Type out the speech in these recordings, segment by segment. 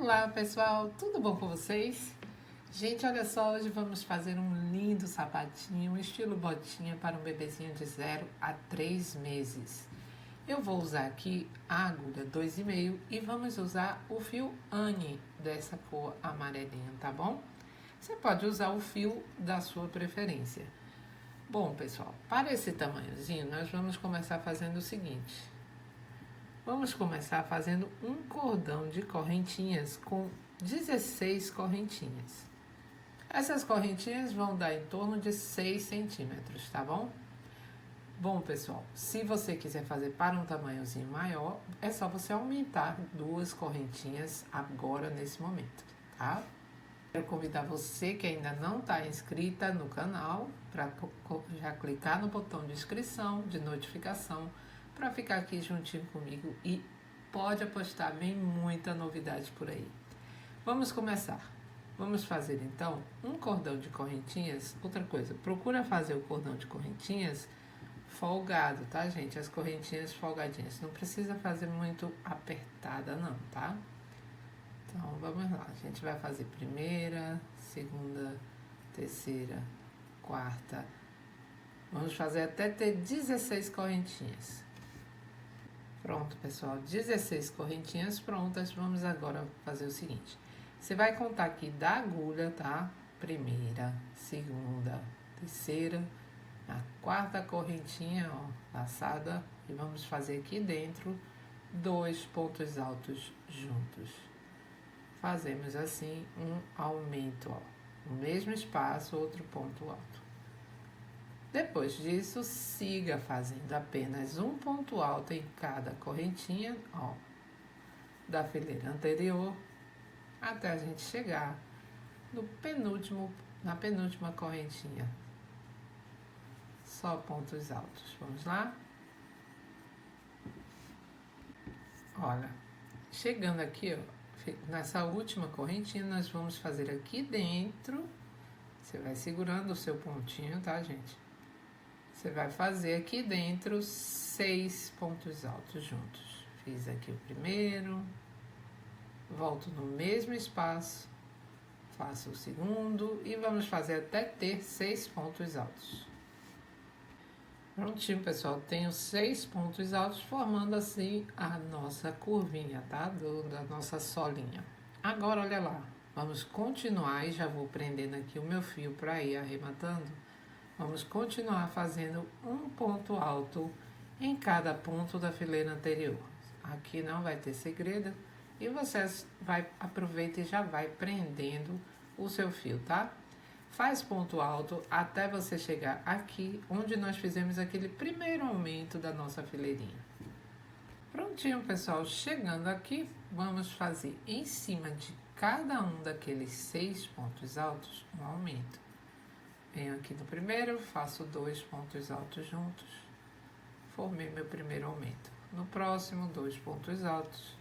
Olá pessoal, tudo bom com vocês? Gente, olha só, hoje vamos fazer um lindo sapatinho, estilo botinha para um bebezinho de 0 a 3 meses. Eu vou usar aqui a agulha 2,5 e vamos usar o fio Anne dessa cor amarelinha, tá bom? Você pode usar o fio da sua preferência. Bom pessoal, para esse tamanhozinho nós vamos começar fazendo o seguinte. Vamos começar fazendo um cordão de correntinhas com 16 correntinhas. Essas correntinhas vão dar em torno de 6 centímetros, tá bom? Bom, pessoal, se você quiser fazer para um tamanhozinho maior, é só você aumentar 2 correntinhas agora nesse momento, tá? Quero convidar você que ainda não está inscrita no canal para já clicar no botão de inscrição, de notificação, para ficar aqui juntinho comigo e pode apostar, vem muita novidade por aí. Vamos começar. Vamos fazer então um cordão de correntinhas. Outra coisa, procura fazer o cordão de correntinhas folgado, tá, gente? As correntinhas folgadinhas. Não precisa fazer muito apertada, não, tá? Então, vamos lá. A gente vai fazer primeira, segunda, terceira, quarta. Vamos fazer até ter 16 correntinhas. Pronto, pessoal, 16 correntinhas prontas. Vamos agora fazer o seguinte. Você vai contar aqui da agulha, tá? Primeira, segunda, terceira, a quarta correntinha, ó, laçada. E vamos fazer aqui dentro 2 pontos altos juntos. Fazemos assim um aumento, ó. No mesmo espaço, outro ponto alto. Depois disso, siga fazendo apenas um ponto alto em cada correntinha, ó, da fileira anterior, até a gente chegar na penúltima correntinha. Só pontos altos. Vamos lá? Olha, chegando aqui, ó, nessa última correntinha, nós vamos fazer aqui dentro. Você vai segurando o seu pontinho, tá, gente? Você vai fazer aqui dentro 6 pontos altos juntos. Fiz aqui o primeiro, volto no mesmo espaço, faço o segundo e vamos fazer até ter 6 pontos altos. Prontinho, pessoal, tenho 6 pontos altos, formando assim a nossa curvinha, tá? Da nossa solinha. Agora, olha lá, vamos continuar e já vou prendendo aqui o meu fio para ir arrematando. Vamos continuar fazendo um ponto alto em cada ponto da fileira anterior. Aqui não vai ter segredo e você aproveita e já vai prendendo o seu fio, tá? Faz ponto alto até você chegar aqui, onde nós fizemos aquele primeiro aumento da nossa fileirinha. Prontinho, pessoal, chegando aqui, vamos fazer em cima de cada um daqueles 6 pontos altos um aumento. Venho aqui no primeiro, faço 2 pontos altos juntos, formei meu primeiro aumento. No próximo, 2 pontos altos,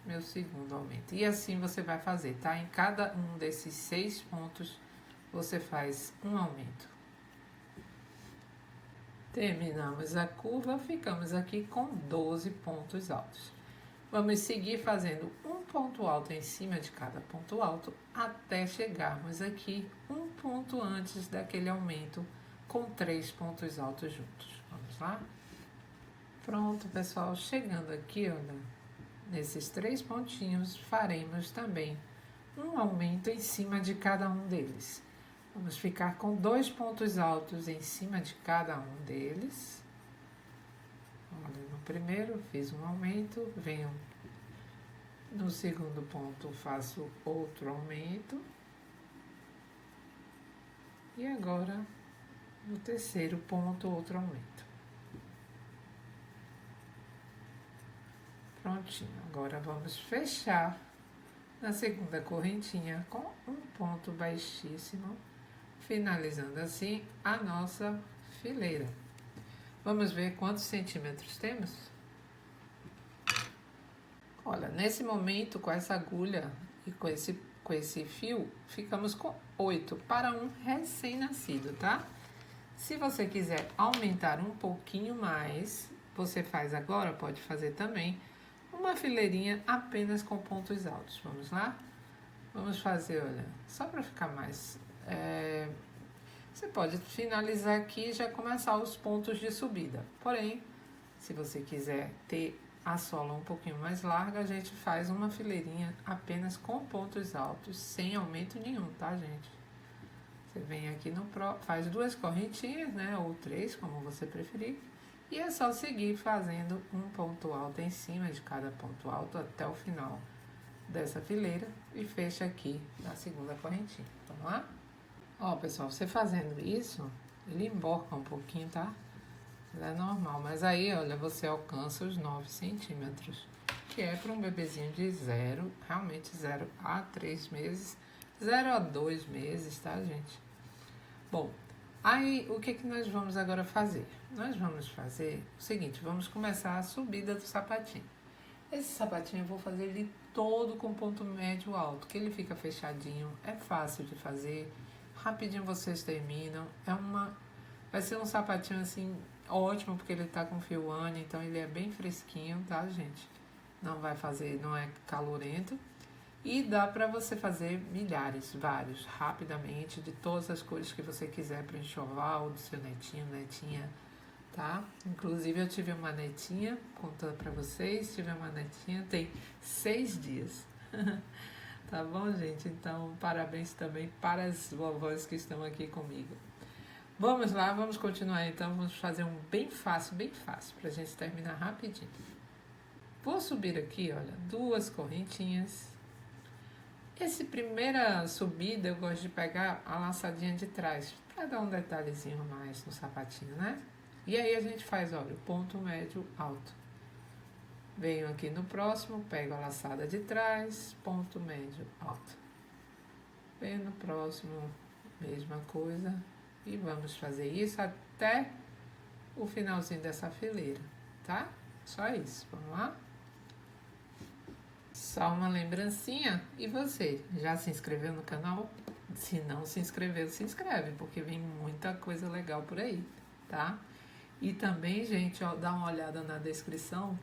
meu segundo aumento. E assim você vai fazer, tá? Em cada um desses 6 pontos, você faz um aumento. Terminamos a curva, ficamos aqui com 12 pontos altos. Vamos seguir fazendo um ponto alto em cima de cada ponto alto até chegarmos aqui um ponto antes daquele aumento com 3 pontos altos juntos. Vamos lá? Pronto, pessoal, chegando aqui, olha, nesses 3 pontinhos faremos também um aumento em cima de cada um deles. Vamos ficar com 2 pontos altos em cima de cada um deles. Olha, no primeiro fiz um aumento, venho no segundo ponto, faço outro aumento. E agora, no terceiro ponto, outro aumento. Prontinho. Agora vamos fechar na segunda correntinha com um ponto baixíssimo, finalizando assim a nossa fileira. Vamos ver quantos centímetros temos? Olha, nesse momento, com essa agulha e com esse fio, ficamos com 8 para um recém-nascido, tá? Se você quiser aumentar um pouquinho mais, você faz agora, pode fazer também uma fileirinha apenas com pontos altos. Vamos lá? Vamos fazer, olha, só para ficar mais... você pode finalizar aqui e já começar os pontos de subida. Porém, se você quiser ter a sola um pouquinho mais larga, a gente faz uma fileirinha apenas com pontos altos, sem aumento nenhum, tá, gente? Você vem aqui faz 2 correntinhas, né, ou 3, como você preferir, e é só seguir fazendo um ponto alto em cima de cada ponto alto até o final dessa fileira e fecha aqui na segunda correntinha. Vamos lá? Ó, pessoal, você fazendo isso, ele emborca um pouquinho, tá? É normal, mas aí, olha, você alcança os 9 centímetros, que é para um bebezinho de 0, realmente 0 a 3 meses, 0 a 2 meses, tá, gente? Bom, aí o que nós vamos agora fazer? Nós vamos fazer o seguinte, vamos começar a subida do sapatinho. Esse sapatinho eu vou fazer ele todo com ponto médio alto, que ele fica fechadinho, é fácil de fazer, rapidinho vocês terminam, vai ser um sapatinho assim ótimo, porque ele tá com fio Anne, então ele é bem fresquinho, tá, gente? Não é calorento. E dá pra você fazer milhares, vários, rapidamente, de todas as cores que você quiser para enxoval, do seu netinho, netinha, tá? Inclusive eu tive uma netinha, contando pra vocês, tem 6 dias. Tá bom, gente? Então, parabéns também para as vovós que estão aqui comigo. Vamos lá, vamos continuar então, vamos fazer um bem fácil, pra gente terminar rapidinho. Vou subir aqui, olha, 2 correntinhas. Essa primeira subida eu gosto de pegar a laçadinha de trás, para dar um detalhezinho mais no sapatinho, né? E aí a gente faz, olha, o ponto médio alto. Venho aqui no próximo, pego a laçada de trás, ponto médio alto. Venho no próximo, mesma coisa. E vamos fazer isso até o finalzinho dessa fileira, tá? Só isso, vamos lá? Só uma lembrancinha, e você, já se inscreveu no canal? Se não se inscreveu, se inscreve, porque vem muita coisa legal por aí, tá? E também, gente, ó, dá uma olhada na descrição,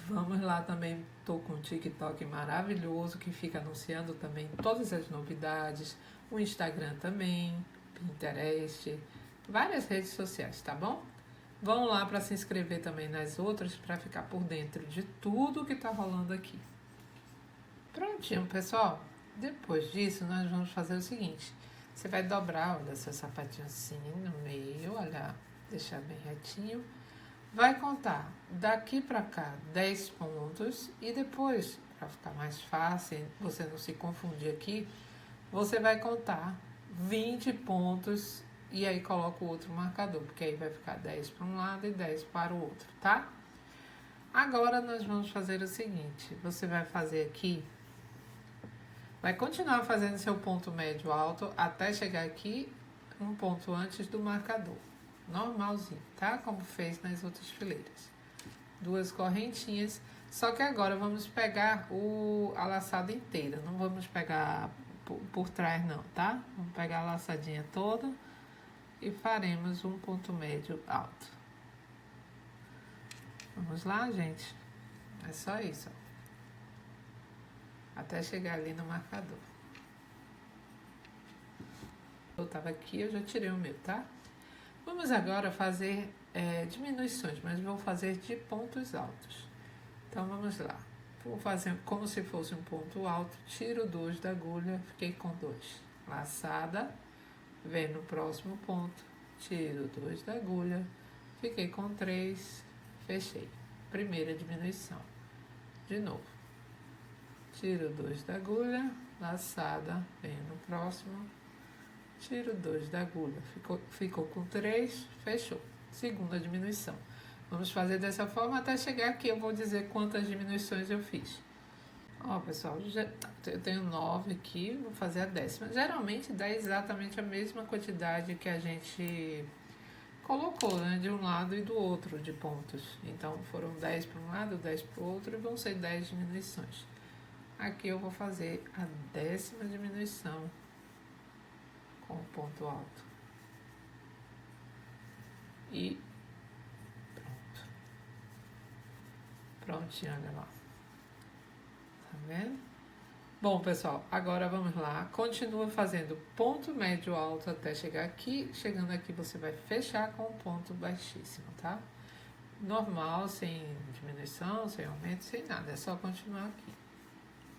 vamos lá também, tô com um TikTok maravilhoso, que fica anunciando também todas as novidades, o Instagram também, Pinterest, várias redes sociais, tá bom? Vão lá para se inscrever também nas outras, para ficar por dentro de tudo que tá rolando aqui. Prontinho, pessoal. Depois disso, nós vamos fazer o seguinte. Você vai dobrar, olha, seu sapatinho assim no meio, olha, deixar bem retinho. Vai contar daqui pra cá 10 pontos e depois, para ficar mais fácil, você não se confundir aqui, você vai contar 20 pontos e aí coloca o outro marcador, porque aí vai ficar 10 para um lado e 10 para o outro, tá? Agora nós vamos fazer o seguinte, você vai fazer aqui, vai continuar fazendo seu ponto médio alto até chegar aqui um ponto antes do marcador, normalzinho, tá? Como fez nas outras fileiras. 2 correntinhas, só que agora vamos pegar a laçada inteira, não vamos pegar por trás não, tá? Vamos pegar a laçadinha toda e faremos um ponto médio alto. Vamos lá, gente? É só isso, ó. Até chegar ali no marcador. Eu tava aqui, eu já tirei o meu, tá? Vamos agora fazer diminuições, mas vou fazer de pontos altos. Então, vamos lá. Vou fazer como se fosse um ponto alto, tiro 2 da agulha, fiquei com 2. Laçada, vem no próximo ponto, tiro 2 da agulha, fiquei com 3, fechei. Primeira diminuição. De novo. Tiro 2 da agulha, laçada, venho no próximo, tiro 2 da agulha, ficou com 3, fechou. Segunda diminuição. Vamos fazer dessa forma até chegar aqui, eu vou dizer quantas diminuições eu fiz. Ó, pessoal, eu tenho 9 aqui, vou fazer a 10ª. Geralmente dá exatamente a mesma quantidade que a gente colocou, né, de um lado e do outro de pontos. Então foram 10 para um lado, 10 para o outro e vão ser 10 diminuições. Aqui eu vou fazer a 10ª diminuição com o ponto alto. E pronto. Prontinho, olha lá. vendo? Bom, pessoal, agora vamos lá. Continua fazendo ponto médio alto até chegar aqui. Chegando aqui, você vai fechar com um ponto baixíssimo, tá? Normal, sem diminuição, sem aumento, sem nada. É só continuar aqui.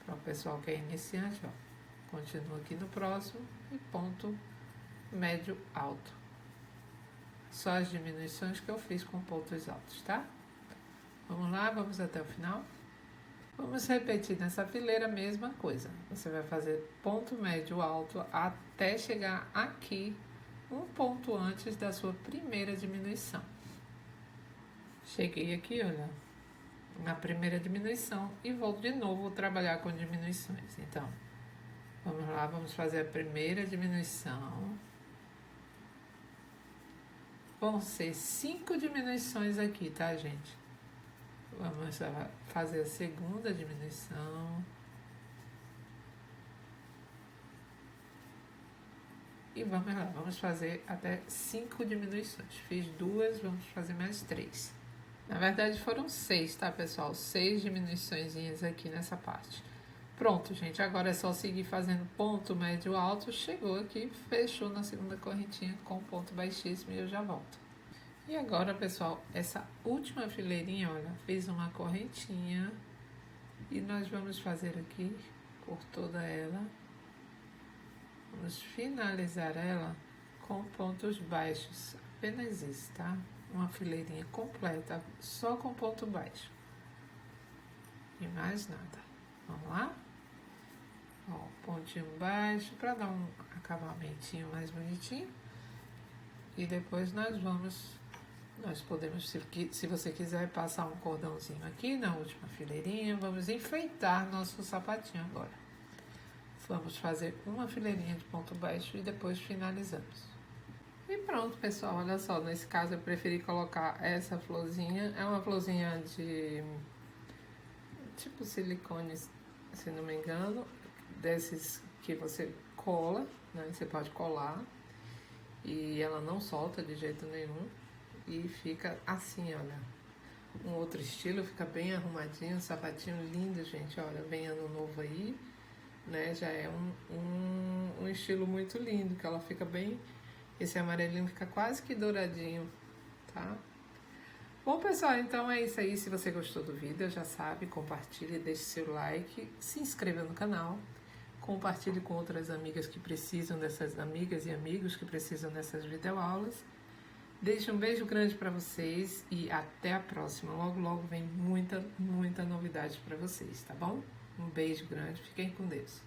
Para o pessoal que é iniciante, ó. Continua aqui no próximo e ponto médio alto. Só as diminuições que eu fiz com pontos altos, tá? Vamos lá, vamos até o final. Vamos repetir nessa fileira a mesma coisa. Você vai fazer ponto médio alto até chegar aqui, um ponto antes da sua primeira diminuição. Cheguei aqui, olha, na primeira diminuição e vou de novo trabalhar com diminuições. Então, vamos lá, vamos fazer a primeira diminuição. Vão ser 5 diminuições aqui, tá, gente? Vamos fazer a segunda diminuição. E vamos lá, vamos fazer até 5 diminuições. Fiz 2, vamos fazer mais 3. Na verdade foram 6, tá, pessoal? 6 diminuiçõezinhas aqui nessa parte. Pronto, gente, agora é só seguir fazendo ponto médio alto. Chegou aqui, fechou na segunda correntinha com ponto baixíssimo e eu já volto. E agora, pessoal, essa última fileirinha, olha, fiz uma correntinha e nós vamos fazer aqui por toda ela. Vamos finalizar ela com pontos baixos, apenas isso, tá? Uma fileirinha completa, só com ponto baixo. E mais nada. Vamos lá? Ó, pontinho baixo para dar um acabamentinho mais bonitinho. E depois nós podemos, se você quiser, passar um cordãozinho aqui na última fileirinha. Vamos enfeitar nosso sapatinho agora. Vamos fazer uma fileirinha de ponto baixo e depois finalizamos. E pronto, pessoal, olha só, nesse caso eu preferi colocar essa florzinha. É uma florzinha de tipo silicone, se não me engano, desses que você cola, né? Você pode colar e ela não solta de jeito nenhum. E fica assim, olha, um outro estilo, fica bem arrumadinho, um sapatinho lindo, gente, olha, vem ano novo aí, né, já é um estilo muito lindo, que ela fica bem, esse amarelinho fica quase que douradinho, tá? Bom, pessoal, então é isso aí, se você gostou do vídeo, já sabe, compartilhe, deixe seu like, se inscreva no canal, compartilhe com outras amigas que precisam dessas, amigas e amigos que precisam dessas videoaulas. Deixo um beijo grande para vocês e até a próxima. Logo, logo vem muita novidade para vocês, tá bom? Um beijo grande, fiquem com Deus.